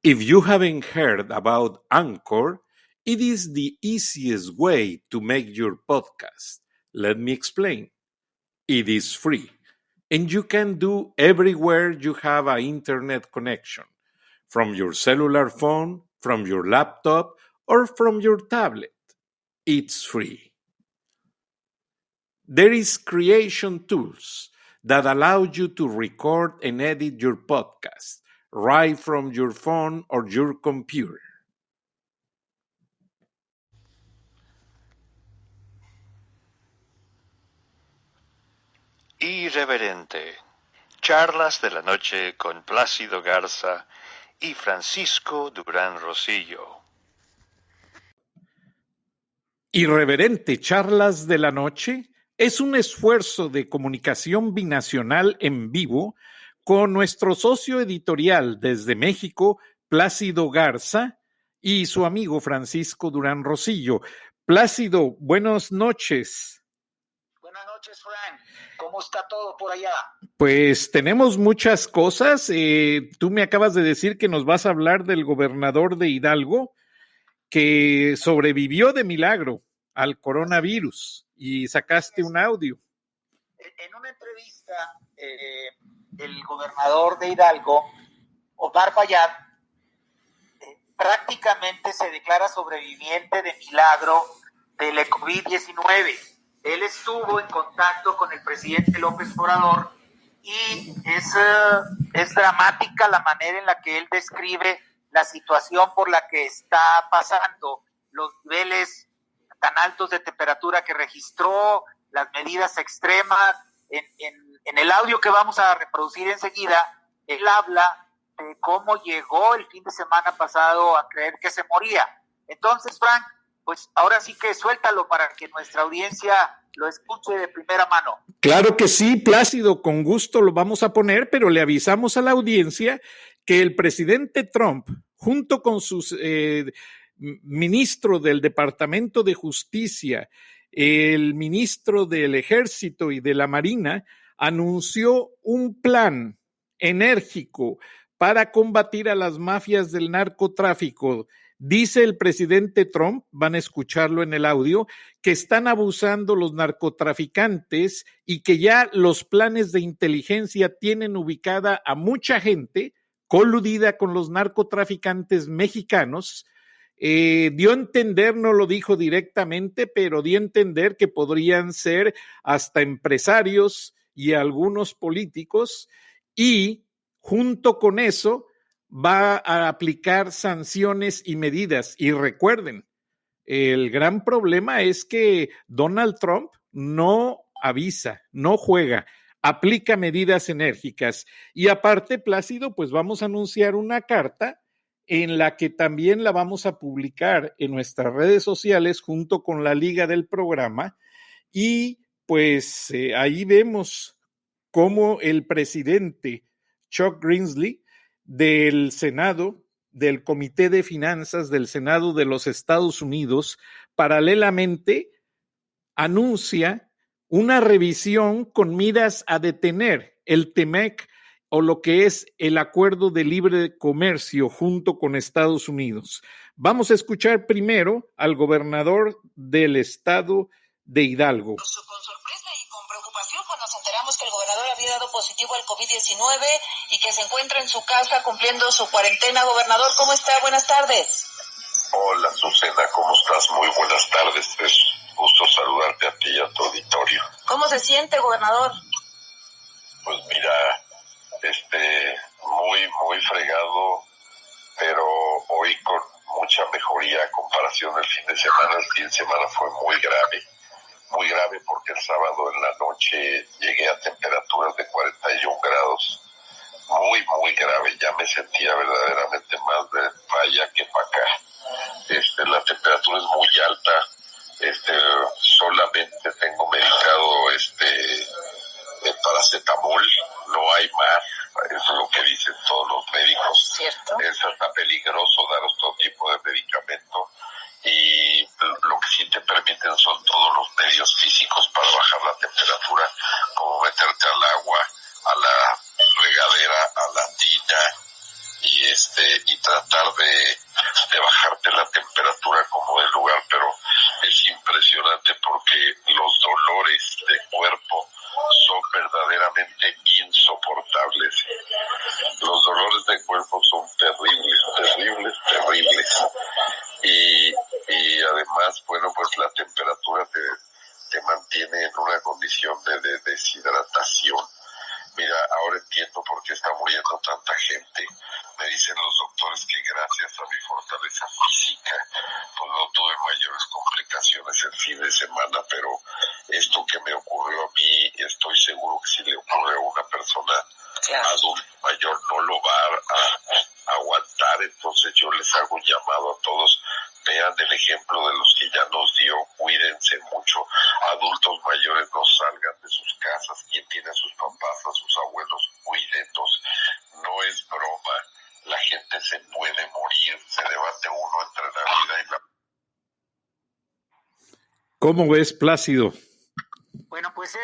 If you haven't heard about Anchor, it is the easiest way to make your podcast. Let me explain. It is free, and you can do everywhere you have an internet connection, from your cellular phone, from your laptop, or from your tablet. It's free. There is creation tools that allow you to record and edit your podcast right from your phone or your computer. Irreverente. Charlas de la noche con Plácido Garza y Francisco Durán Rosillo. Irreverente Charlas de la Noche es un esfuerzo de comunicación binacional en vivo con nuestro socio editorial desde México, Plácido Garza, y su amigo Francisco Durán Rosillo. Plácido, buenas noches. Buenas noches, Frank. ¿Cómo está todo por allá? Pues tenemos muchas cosas. Tú me acabas de decir que nos vas a hablar del gobernador de Hidalgo, que sobrevivió de milagro al coronavirus y sacaste un audio. En una entrevista, el gobernador de Hidalgo, Omar Fayad, prácticamente se declara sobreviviente de milagro de la COVID-19. Él estuvo en contacto con el presidente López Obrador y es dramática la manera en la que él describe la situación por la que está pasando, los niveles tan altos de temperatura que registró, las medidas extremas. En el audio que vamos a reproducir enseguida, él habla de cómo llegó el fin de semana pasado a creer que se moría. Entonces, Frank, pues ahora sí que suéltalo para que nuestra audiencia lo escuche de primera mano. Claro que sí, Plácido, con gusto lo vamos a poner, pero le avisamos a la audiencia que el presidente Trump, junto con sus ministro del Departamento de Justicia, el ministro del Ejército y de la Marina, anunció un plan enérgico para combatir a las mafias del narcotráfico. Dice el presidente Trump, van a escucharlo en el audio, que están abusando los narcotraficantes y que ya los planes de inteligencia tienen ubicada a mucha gente coludida con los narcotraficantes mexicanos. Dio a entender, no lo dijo directamente, pero dio a entender que podrían ser hasta empresarios y algunos políticos, y junto con eso va a aplicar sanciones y medidas. Y recuerden, el gran problema es que Donald Trump no avisa, no juega, aplica medidas enérgicas. Y aparte, Plácido, pues vamos a anunciar una carta en la que también la vamos a publicar en nuestras redes sociales junto con la liga del programa. Y pues ahí vemos cómo el presidente Chuck Grassley del Senado, del Comité de Finanzas del Senado de los Estados Unidos, paralelamente anuncia una revisión con miras a detener el TEMEC, o lo que es el Acuerdo de Libre Comercio junto con Estados Unidos. Vamos a escuchar primero al gobernador del estado de Hidalgo. Con sorpresa y con preocupación, pues nos enteramos que el gobernador había dado positivo al COVID-19 y que se encuentra en su casa cumpliendo su cuarentena. Gobernador, ¿cómo está? Buenas tardes. Hola, Susana, ¿cómo estás? Muy buenas tardes. Es gusto saludarte a ti y a tu auditorio. ¿Cómo se siente, gobernador? Pues mira, muy fregado, pero hoy con mucha mejoría a comparación del fin de semana. El fin de semana fue muy grave porque el sábado en la noche llegué a temperaturas de 41 grados, muy grave. Ya me sentía verdaderamente más de para allá que para acá. La temperatura es muy alta. Solamente tengo medicado paracetamol, no hay más. Eso es lo que dicen todos los médicos. ¿Cierto? Es hasta peligroso daros todo tipo de medicamento, y lo que sí te permiten son todos los medios físicos para bajar la temperatura, como meterte al agua, a la regadera, a la tina, y y tratar de bajarte la temperatura como del lugar, pero es impresionante porque los dolores de cuerpo son verdaderamente insoportables. Los dolores de cuerpo son terribles, terribles, terribles. Y además, bueno, pues la temperatura te mantiene en una condición de deshidratación. Mira, ahora entiendo por qué está muriendo tanta gente. Me dicen los doctores que gracias a mi fortaleza física, pues no tuve mayores complicaciones el fin de semana, pero esto que me ocurrió a mí, estoy seguro que si le ocurre a una persona adulta mayor no lo va a aguantar. Entonces yo les hago un llamado a todos, vean el ejemplo de los que ya nos dio, cuídense mucho, adultos mayores no salgan de sus casas, quien tiene a sus papás, a sus abuelos, cuídenlos, no es broma, la gente se puede morir, se debate uno entre la vida y la... ¿Cómo ves, Plácido? Bueno, pues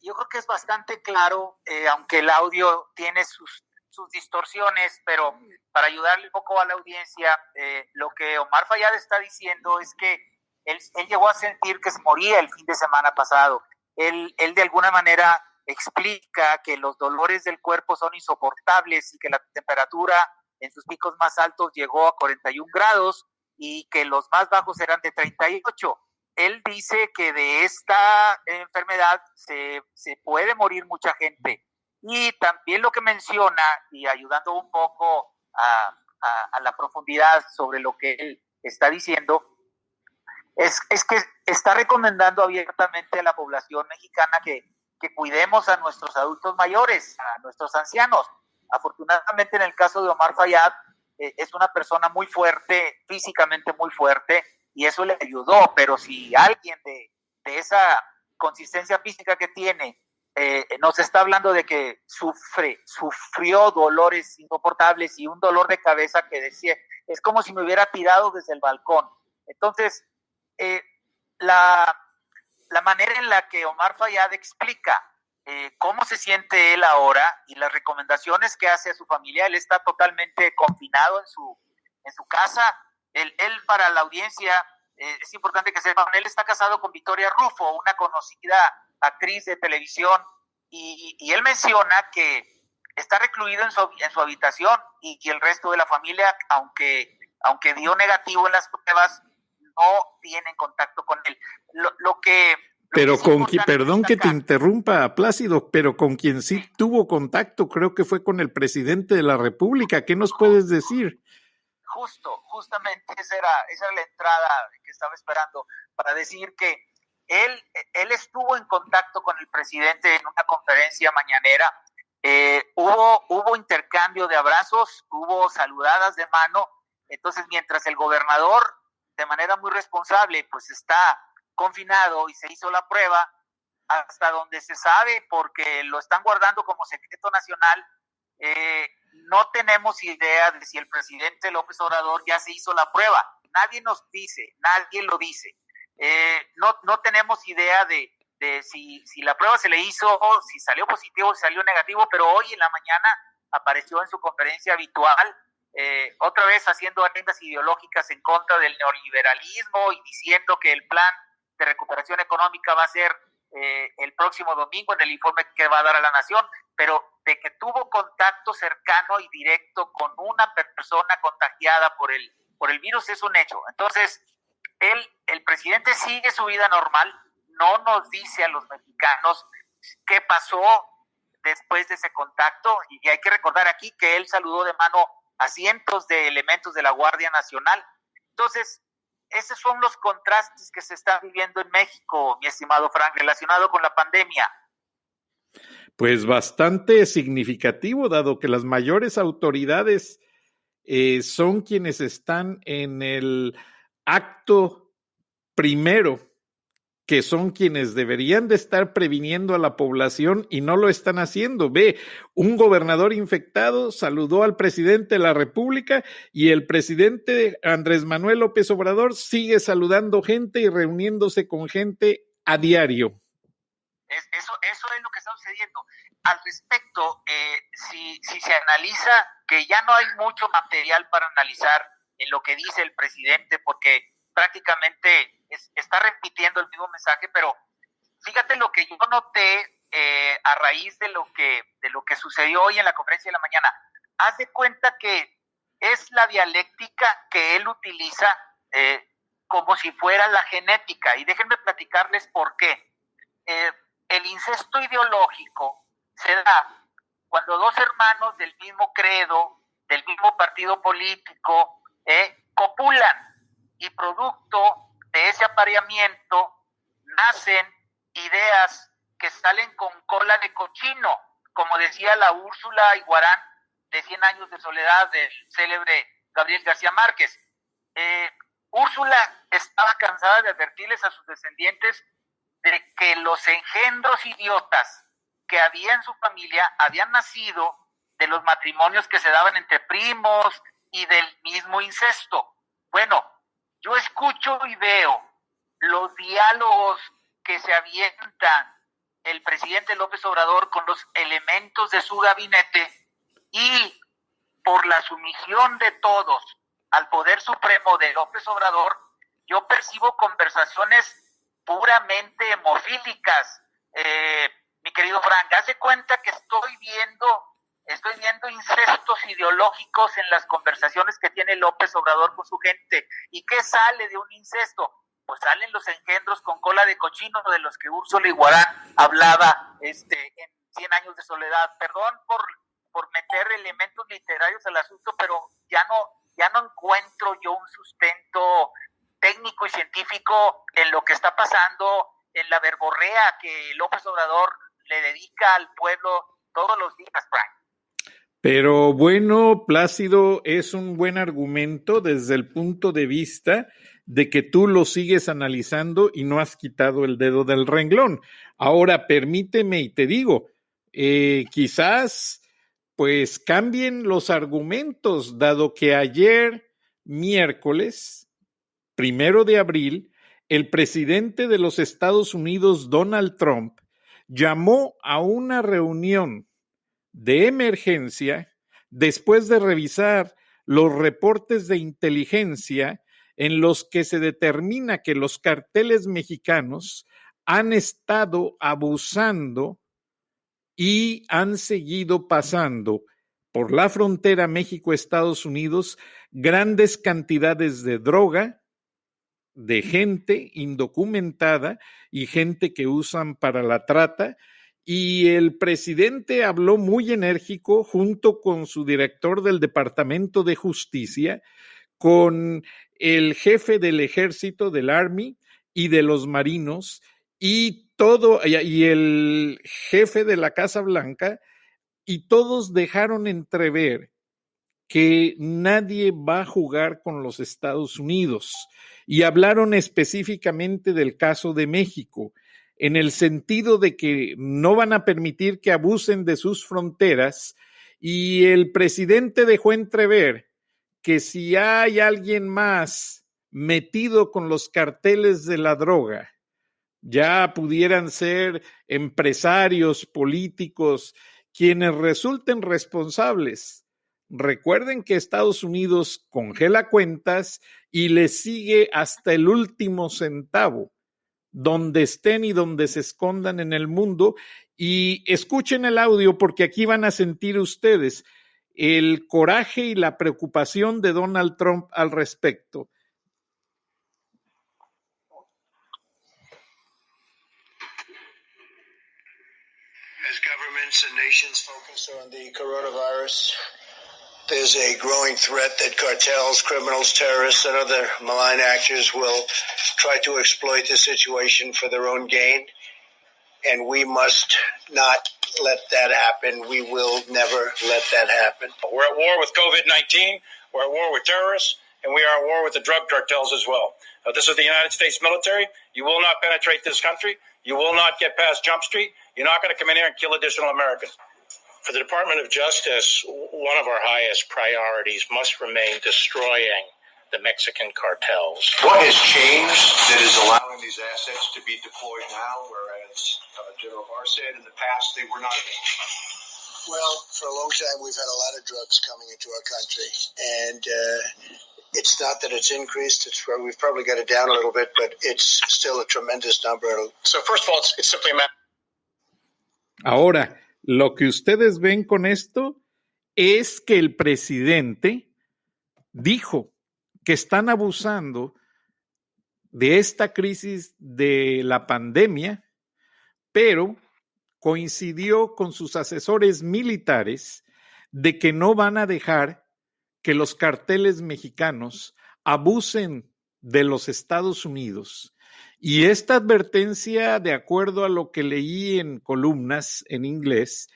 yo creo que es bastante claro, aunque el audio tiene sus distorsiones, pero para ayudarle un poco a la audiencia, lo que Omar Fayad está diciendo es que él llegó a sentir que se moría el fin de semana pasado. Él de alguna manera explica que los dolores del cuerpo son insoportables y que la temperatura en sus picos más altos llegó a 41 grados y que los más bajos eran de 38. Él dice que de esta enfermedad se puede morir mucha gente. Y también lo que menciona, y ayudando un poco a la profundidad sobre lo que él está diciendo, es que está recomendando abiertamente a la población mexicana que cuidemos a nuestros adultos mayores, a nuestros ancianos. Afortunadamente, en el caso de Omar Fayad, es una persona muy fuerte, físicamente muy fuerte, y eso le ayudó, pero si alguien de esa consistencia física que tiene nos está hablando de que sufrió dolores insoportables y un dolor de cabeza que decía, es como si me hubiera tirado desde el balcón. Entonces, la manera en la que Omar Fayad explica cómo se siente él ahora y las recomendaciones que hace a su familia, él está totalmente confinado en su casa. Él para la audiencia, es importante que sepan, él está casado con Victoria Rufo, una conocida actriz de televisión, y él menciona que está recluido en su habitación y que el resto de la familia, aunque dio negativo en las pruebas, no tienen contacto con él. Perdón que te interrumpa, Plácido, pero con quien sí tuvo contacto creo que fue con el presidente de la República. ¿Qué nos puedes decir? Justamente esa era la entrada que estaba esperando para decir que él estuvo en contacto con el presidente en una conferencia mañanera. Hubo intercambio de abrazos, hubo saludadas de mano. Entonces, mientras el gobernador, de manera muy responsable, pues está confinado y se hizo la prueba, hasta donde se sabe, porque lo están guardando como secreto nacional, no tenemos idea de si el presidente López Obrador ya se hizo la prueba. Nadie nos dice, nadie lo dice. No tenemos idea de si la prueba se le hizo, si salió positivo o si salió negativo, pero hoy en la mañana apareció en su conferencia habitual, otra vez haciendo agendas ideológicas en contra del neoliberalismo y diciendo que el plan de recuperación económica va a ser el próximo domingo en el informe que va a dar a la nación, pero de que tuvo contacto cercano y directo con una persona contagiada por el virus es un hecho. Entonces, el presidente sigue su vida normal, no nos dice a los mexicanos qué pasó después de ese contacto, y hay que recordar aquí que él saludó de mano a cientos de elementos de la Guardia Nacional. Entonces, esos son los contrastes que se están viviendo en México, mi estimado Frank, relacionado con la pandemia. Pues bastante significativo, dado que las mayores autoridades son quienes están en el acto primero, que son quienes deberían de estar previniendo a la población y no lo están haciendo. Ve, un gobernador infectado saludó al presidente de la República y el presidente Andrés Manuel López Obrador sigue saludando gente y reuniéndose con gente a diario. Eso es lo que está sucediendo. al respecto, si se analiza, que ya no hay mucho material para analizar en lo que dice el presidente, porque prácticamente está repitiendo el mismo mensaje, pero fíjate lo que yo noté a raíz de lo que sucedió hoy en la conferencia de la mañana. Haz de cuenta que es la dialéctica que él utiliza como si fuera la genética, y déjenme platicarles por qué. El incesto ideológico se da cuando dos hermanos del mismo credo, del mismo partido político, copulan, y producto de ese apareamiento nacen ideas que salen con cola de cochino, como decía la Úrsula Iguarán de 100 años de soledad del célebre Gabriel García Márquez. Úrsula estaba cansada de advertirles a sus descendientes de que los engendros idiotas que había en su familia habían nacido de los matrimonios que se daban entre primos y del mismo incesto. Bueno, yo escucho y veo los diálogos que se avientan el presidente López Obrador con los elementos de su gabinete, y por la sumisión de todos al poder supremo de López Obrador, yo percibo conversaciones puramente hemofílicas. Mi querido Frank, haz de cuenta que estoy viendo incestos ideológicos en las conversaciones que tiene López Obrador con su gente. ¿Y qué sale de un incesto? Pues salen los engendros con cola de cochino de los que Úrsula Iguarán hablaba en 100 años de soledad. Perdón por meter elementos literarios al asunto, pero ya no encuentro yo un sustento técnico y científico en lo que está pasando, en la verborrea que López Obrador le dedica al pueblo todos los días, Frank. Pero bueno, Plácido, es un buen argumento desde el punto de vista de que tú lo sigues analizando y no has quitado el dedo del renglón. Ahora, permíteme y te digo, quizás pues cambien los argumentos, dado que ayer, miércoles 1 de abril, el presidente de los Estados Unidos, Donald Trump, llamó a una reunión de emergencia después de revisar los reportes de inteligencia en los que se determina que los carteles mexicanos han estado abusando y han seguido pasando por la frontera México-Estados Unidos grandes cantidades de droga, de gente indocumentada y gente que usan para la trata. Y el presidente habló muy enérgico junto con su director del Departamento de Justicia, con el jefe del ejército, del Army y de los marinos, y el jefe de la Casa Blanca, y todos dejaron entrever que nadie va a jugar con los Estados Unidos, y hablaron específicamente del caso de México, en el sentido de que no van a permitir que abusen de sus fronteras, y el presidente dejó entrever que si hay alguien más metido con los carteles de la droga, ya pudieran ser empresarios, políticos, quienes resulten responsables. Recuerden que Estados Unidos congela cuentas y les sigue hasta el último centavo, donde estén y donde se escondan en el mundo. Y escuchen el audio, porque aquí van a sentir ustedes el coraje y la preocupación de Donald Trump al respecto. As governments and nations focus on the coronavirus, there's a growing threat that cartels, criminals, terrorists, and other malign actors will try to exploit the situation for their own gain. And we must not let that happen. We will never let that happen. We're at war with COVID-19. We're at war with terrorists. And we are at war with the drug cartels as well. This is the United States military. You will not penetrate this country. You will not get past Jump Street. You're not going to come in here and kill additional Americans. For the Department of Justice, one of our highest priorities must remain destroying the Mexican cartels. What has changed that is allowing these assets to be deployed now, whereas General Barr said in the past they were not? Well, for a long time we've had a lot of drugs coming into our country, and it's not that it's increased. We've probably got it down a little bit, but it's still a tremendous number. So first of all, it's simply a matter. Ahora, lo que ustedes ven con esto es que el presidente dijo que están abusando de esta crisis de la pandemia, pero coincidió con sus asesores militares de que no van a dejar que los carteles mexicanos abusen de los Estados Unidos. Y esta advertencia, de acuerdo a lo que leí en columnas en inglés,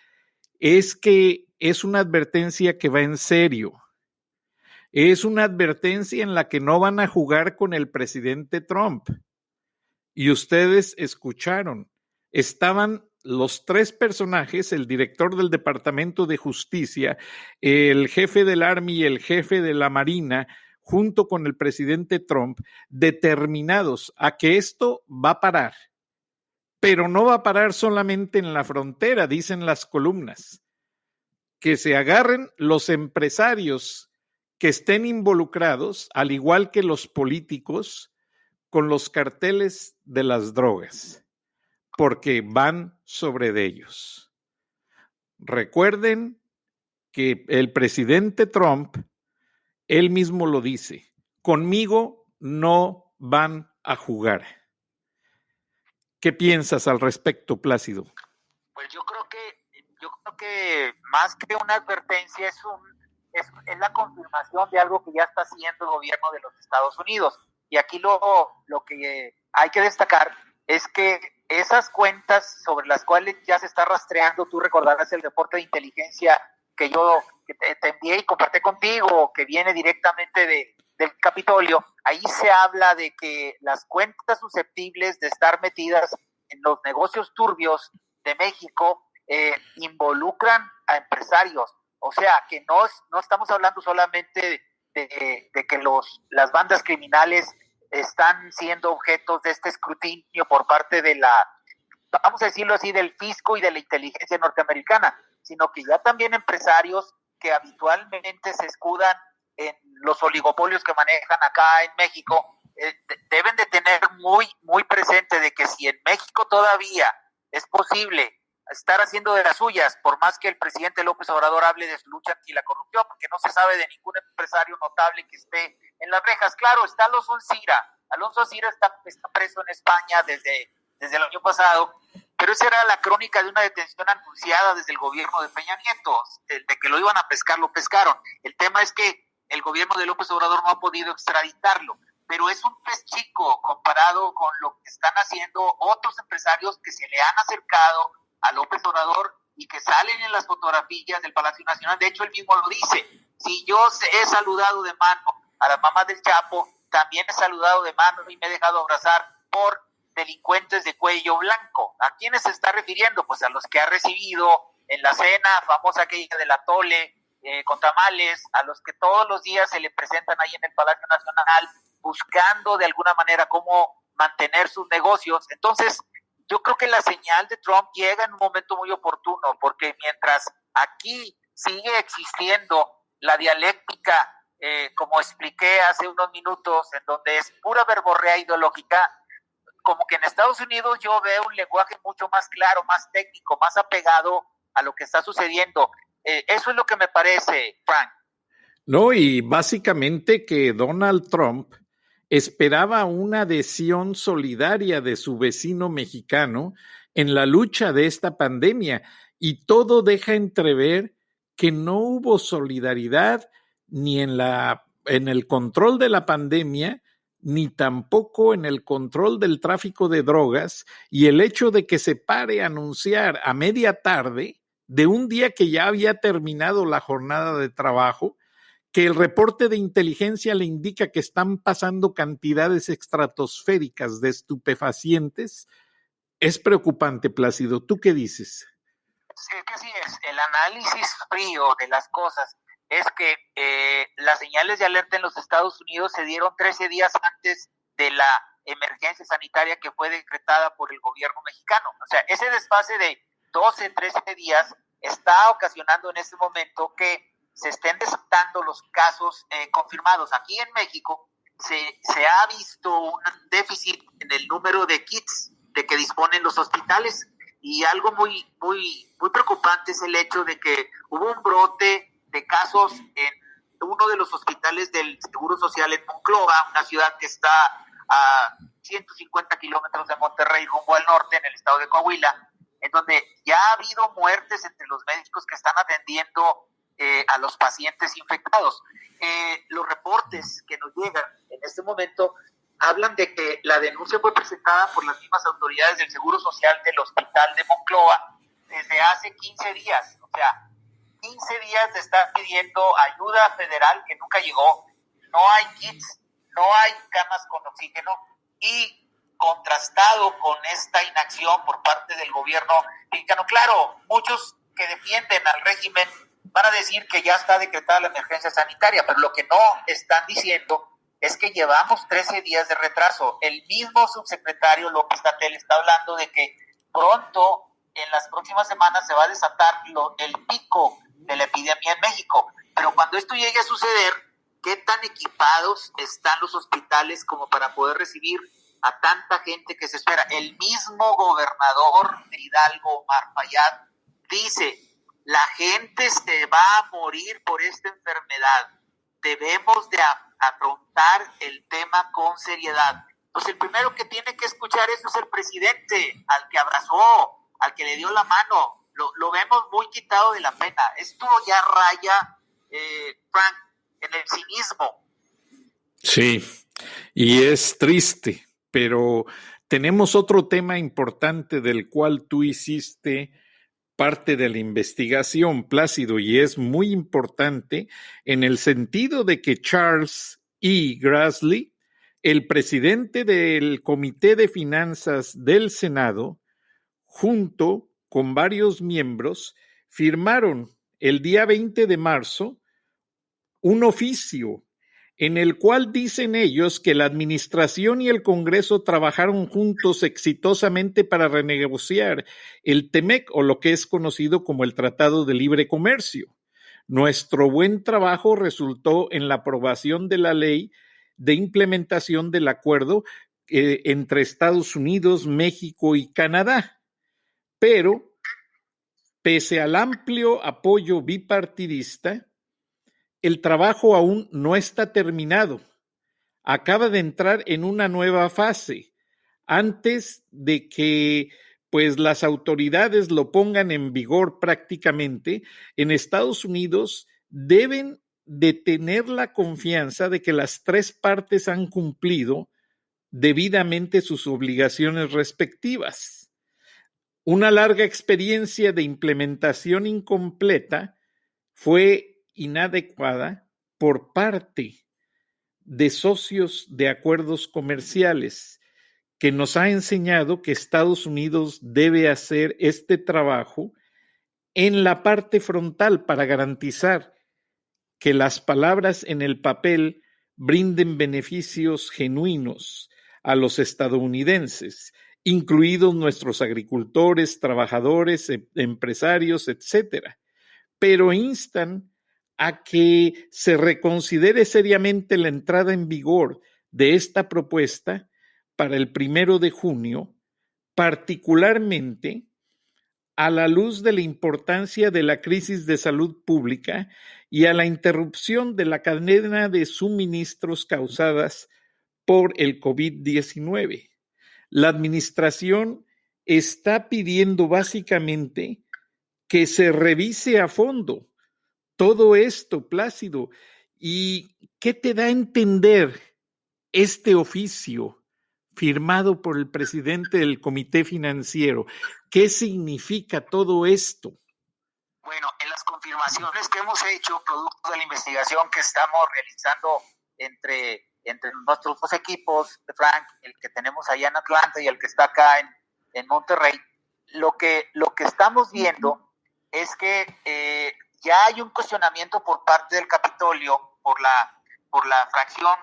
es que es una advertencia que va en serio. Es una advertencia en la que no van a jugar con el presidente Trump. Y ustedes escucharon, estaban los tres personajes, el director del Departamento de Justicia, el jefe del Army y el jefe de la Marina, junto con el presidente Trump, determinados a que esto va a parar. Pero no va a parar solamente en la frontera, dicen las columnas. Que se agarren los empresarios que estén involucrados, al igual que los políticos, con los carteles de las drogas, porque van sobre de ellos. Recuerden que el presidente Trump, él mismo lo dice, conmigo no van a jugar. ¿Qué piensas al respecto, Plácido? Pues yo creo que más que una advertencia es la confirmación de algo que ya está haciendo el gobierno de los Estados Unidos. Y aquí lo que hay que destacar es que esas cuentas sobre las cuales ya se está rastreando, tú recordarás el reporte de inteligencia que te envié y compartí contigo, que viene directamente del Capitolio, ahí se habla de que las cuentas susceptibles de estar metidas en los negocios turbios de México involucran a empresarios. O sea, que no estamos hablando solamente de que las bandas criminales están siendo objetos de este escrutinio por parte de vamos a decirlo así, del fisco y de la inteligencia norteamericana, sino que ya también empresarios que habitualmente se escudan en los oligopolios que manejan acá en México, deben de tener muy, muy presente de que si en México todavía es posible estar haciendo de las suyas, por más que el presidente López Obrador hable de su lucha anti la corrupción, porque no se sabe de ningún empresario notable que esté en las rejas. Claro, está Alonso Ancira. Alonso Ancira está preso en España desde el año pasado, pero esa era la crónica de una detención anunciada desde el gobierno de Peña Nieto, de que lo iban a pescar, lo pescaron. El tema es que el gobierno de López Obrador no ha podido extraditarlo, pero es un pez chico comparado con lo que están haciendo otros empresarios que se le han acercado a López Obrador y que salen en las fotografías del Palacio Nacional. De hecho, él mismo lo dice: si yo he saludado de mano a la mamá del Chapo, también he saludado de mano y me he dejado abrazar por delincuentes de cuello blanco. ¿A quiénes se está refiriendo? Pues a los que ha recibido en la cena famosa aquella del atole con tamales, a los que todos los días se le presentan ahí en el Palacio Nacional buscando de alguna manera cómo mantener sus negocios. Entonces, yo creo que la señal de Trump llega en un momento muy oportuno, porque mientras aquí sigue existiendo la dialéctica, como expliqué hace unos minutos, en donde es pura verborrea ideológica, como que en Estados Unidos yo veo un lenguaje mucho más claro, más técnico, más apegado a lo que está sucediendo. Eso es lo que me parece, Frank. No, y básicamente que Donald Trump esperaba una adhesión solidaria de su vecino mexicano en la lucha de esta pandemia, y todo deja entrever que no hubo solidaridad ni en el control de la pandemia, ni tampoco en el control del tráfico de drogas, y el hecho de que se pare a anunciar a media tarde de un día que ya había terminado la jornada de trabajo, que el reporte de inteligencia le indica que están pasando cantidades estratosféricas de estupefacientes, es preocupante, Plácido. ¿Tú qué dices? Sí, que así es. El análisis frío de las cosas es que la señal señales de alerta en los Estados Unidos se dieron 13 días antes de la emergencia sanitaria que fue decretada por el gobierno mexicano. O sea, ese desfase de 12, 13 días está ocasionando en este momento que se estén desatando los casos confirmados. Aquí en México se ha visto un déficit en el número de kits de que disponen los hospitales, y algo muy preocupante es el hecho de que hubo un brote de casos en uno de los hospitales del Seguro Social en Monclova, una ciudad que está a 150 kilómetros de Monterrey, rumbo al norte, en el estado de Coahuila, en donde ya ha habido muertes entre los médicos que están atendiendo a los pacientes infectados. Los reportes que nos llegan en este momento hablan de que la denuncia fue presentada por las mismas autoridades del Seguro Social del Hospital de Monclova desde hace 15 días. O sea, 15 días de estar pidiendo ayuda federal que nunca llegó. No hay kits, no hay camas con oxígeno, y contrastado con esta inacción por parte del gobierno mexicano. Claro, muchos que defienden al régimen van a decir que ya está decretada la emergencia sanitaria, pero lo que no están diciendo es que llevamos 13 días de retraso. El mismo subsecretario López-Gatell está hablando de que pronto, en las próximas semanas, se va a desatar el pico de la epidemia en México. Pero cuando esto llegue a suceder, ¿qué tan equipados están los hospitales como para poder recibir a tanta gente que se espera? El mismo gobernador de Hidalgo, Omar Fayad, dice: la gente se va a morir por esta enfermedad. Debemos de afrontar el tema con seriedad. Pues el primero que tiene que escuchar eso es el presidente, al que abrazó, al que le dio la mano. Lo vemos muy quitado de la pena. Esto ya raya, Frank, en el cinismo. Sí, y es triste, pero tenemos otro tema importante del cual tú hiciste parte de la investigación, Plácido, y es muy importante en el sentido de que Charles E. Grassley, el presidente del Comité de Finanzas del Senado, junto con varios miembros, firmaron el día 20 de marzo un oficio en el cual dicen ellos que la administración y el Congreso trabajaron juntos exitosamente para renegociar el TEMEC, o lo que es conocido como el Tratado de Libre Comercio. Nuestro buen trabajo resultó en la aprobación de la ley de implementación del acuerdo entre Estados Unidos, México y Canadá. Pero, pese al amplio apoyo bipartidista, el trabajo aún no está terminado. Acaba de entrar en una nueva fase. Antes de que las autoridades lo pongan en vigor prácticamente, en Estados Unidos deben de tener la confianza de que las tres partes han cumplido debidamente sus obligaciones respectivas. Una larga experiencia de implementación incompleta fue inadecuada por parte de socios de acuerdos comerciales, que nos ha enseñado que Estados Unidos debe hacer este trabajo en la parte frontal para garantizar que las palabras en el papel brinden beneficios genuinos a los estadounidenses, incluidos nuestros agricultores, trabajadores, empresarios, etcétera. Pero instan a que se reconsidere seriamente la entrada en vigor de esta propuesta para el 1 de junio, particularmente a la luz de la importancia de la crisis de salud pública y a la interrupción de la cadena de suministros causadas por el COVID-19. La administración está pidiendo básicamente que se revise a fondo todo esto, Plácido. ¿Y qué te da a entender este oficio firmado por el presidente del Comité Financiero? ¿Qué significa todo esto? Bueno, en las confirmaciones que hemos hecho, producto de la investigación que estamos realizando entre nuestros dos equipos, Frank, el que tenemos allá en Atlanta y el que está acá en Monterrey, lo que estamos viendo es que ya hay un cuestionamiento por parte del Capitolio por la por la fracción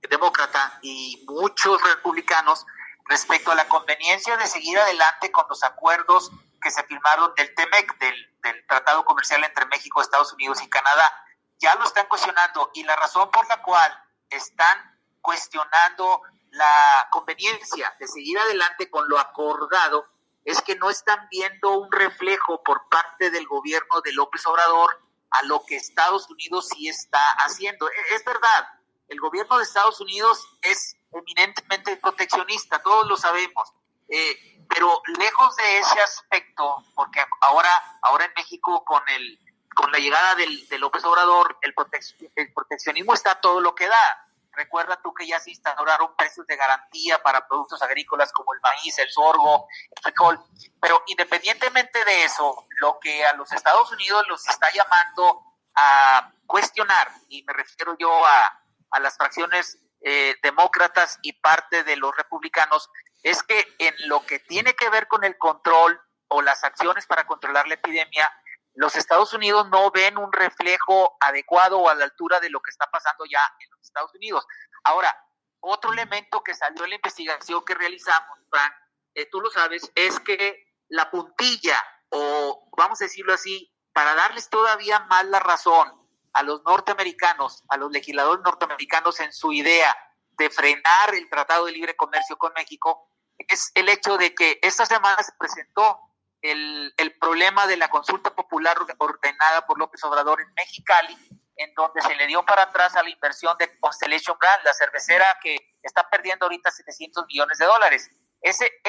demócrata y muchos republicanos respecto a la conveniencia de seguir adelante con los acuerdos que se firmaron del TEMEC, del Tratado Comercial entre México, Estados Unidos y Canadá. Ya lo están cuestionando, y la razón por la cual están cuestionando la conveniencia de seguir adelante con lo acordado es que no están viendo un reflejo por parte del gobierno de López Obrador a lo que Estados Unidos sí está haciendo. Es verdad, el gobierno de Estados Unidos es eminentemente proteccionista, todos lo sabemos, pero lejos de ese aspecto, porque ahora en México con la llegada de López Obrador, el proteccionismo está todo lo que da. Recuerda tú que ya se instauraron precios de garantía para productos agrícolas como el maíz, el sorgo, el frijol, pero independientemente de eso, lo que a los Estados Unidos los está llamando a cuestionar, y me refiero yo a las fracciones demócratas y parte de los republicanos, es que en lo que tiene que ver con el control o las acciones para controlar la epidemia, los Estados Unidos no ven un reflejo adecuado o a la altura de lo que está pasando ya en los Estados Unidos. Ahora, otro elemento que salió en la investigación que realizamos, Frank, tú lo sabes, es que la puntilla, o vamos a decirlo así, para darles todavía más la razón a los norteamericanos, a los legisladores norteamericanos en su idea de frenar el Tratado de Libre Comercio con México, es el hecho de que esta semana se presentó el problema de la consulta popular ordenada por López Obrador en Mexicali, en donde se le dio para atrás a la inversión de Constellation Brands, la cervecera que está perdiendo ahorita $700 millones. Este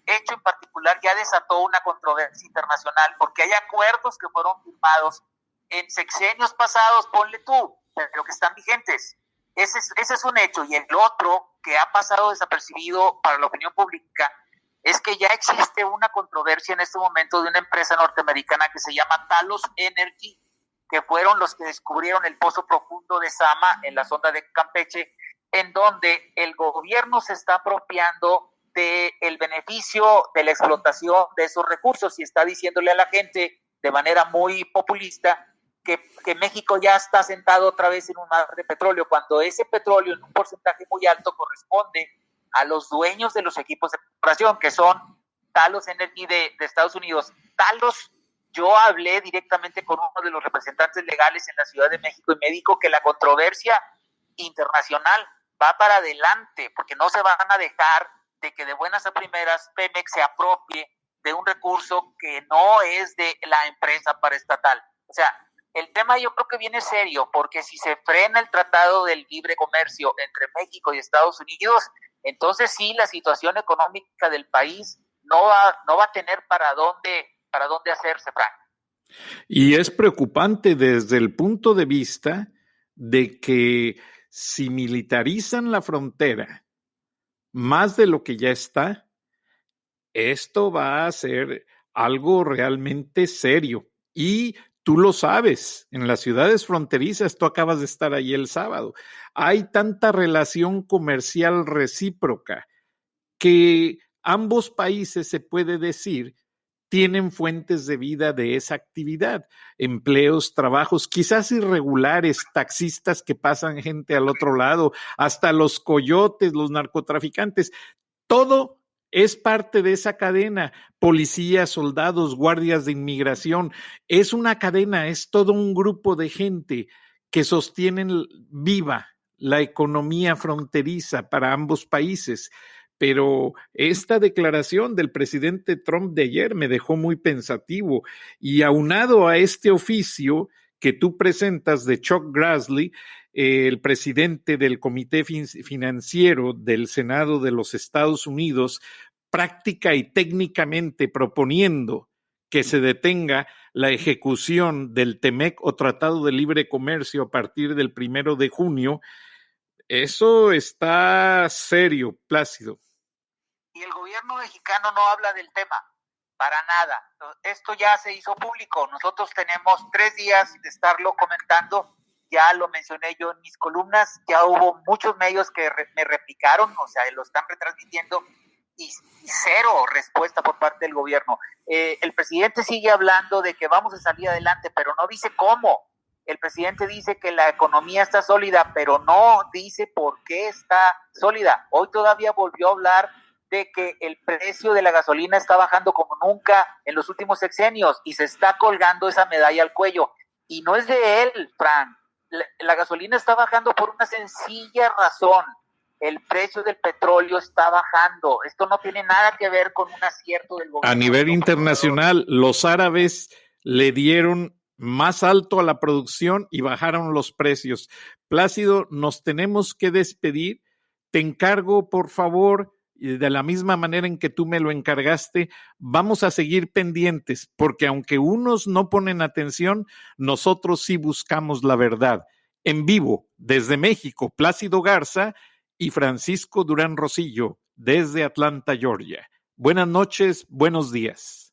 hecho en particular ya desató una controversia internacional porque hay acuerdos que fueron firmados en sexenios pasados, ponle tú, pero que están vigentes. Ese es un hecho. Y el otro que ha pasado desapercibido para la opinión pública es que ya existe una controversia en este momento de una empresa norteamericana que se llama Talos Energy, que fueron los que descubrieron el pozo profundo de Zama en la sonda de Campeche, en donde el gobierno se está apropiando del beneficio de la explotación de esos recursos y está diciéndole a la gente de manera muy populista que México ya está sentado otra vez en un mar de petróleo, cuando ese petróleo en un porcentaje muy alto corresponde a los dueños de los equipos de exploración, que son Talos Energy de Estados Unidos. Talos, yo hablé directamente con uno de los representantes legales en la Ciudad de México y me dijo que la controversia internacional va para adelante, porque no se van a dejar de que de buenas a primeras Pemex se apropie de un recurso que no es de la empresa paraestatal. O sea, el tema yo creo que viene serio, porque si se frena el Tratado del Libre Comercio entre México y Estados Unidos, entonces sí, la situación económica del país no va a tener para dónde hacerse, Frank. Y es preocupante desde el punto de vista de que si militarizan la frontera más de lo que ya está, esto va a ser algo realmente serio. Y tú lo sabes, en las ciudades fronterizas, tú acabas de estar ahí el sábado, hay tanta relación comercial recíproca que ambos países, se puede decir, tienen fuentes de vida de esa actividad, empleos, trabajos, quizás irregulares, taxistas que pasan gente al otro lado, hasta los coyotes, los narcotraficantes, todo es parte de esa cadena, policías, soldados, guardias de inmigración, es una cadena, es todo un grupo de gente que sostienen viva la economía fronteriza para ambos países. Pero esta declaración del presidente Trump de ayer me dejó muy pensativo y aunado a este oficio que tú presentas de Chuck Grassley, el presidente del Comité Financiero del Senado de los Estados Unidos, práctica y técnicamente proponiendo que se detenga la ejecución del TEMEC o Tratado de Libre Comercio a partir del 1 de junio, eso está serio, Plácido. Y el gobierno mexicano no habla del tema, para nada. Esto ya se hizo público. Nosotros tenemos 3 días de estarlo comentando. Ya lo mencioné yo en mis columnas. Ya hubo muchos medios que me replicaron, o sea, lo están retransmitiendo y cero respuesta por parte del gobierno. El presidente sigue hablando de que vamos a salir adelante, pero no dice cómo. el presidente dice que la economía está sólida, pero no dice por qué está sólida. Hoy todavía volvió a hablar de que el precio de la gasolina está bajando como nunca en los últimos sexenios y se está colgando esa medalla al cuello. Y no es de él, Frank. La gasolina está bajando por una sencilla razón. El precio del petróleo está bajando. Esto no tiene nada que ver con un acierto del gobierno. A nivel internacional, los árabes le dieron más alto a la producción y bajaron los precios. Plácido, nos tenemos que despedir. Te encargo, por favor, de la misma manera en que tú me lo encargaste, vamos a seguir pendientes, porque aunque unos no ponen atención, nosotros sí buscamos la verdad. En vivo, desde México, Plácido Garza y Francisco Durán Rosillo, desde Atlanta, Georgia. Buenas noches, buenos días.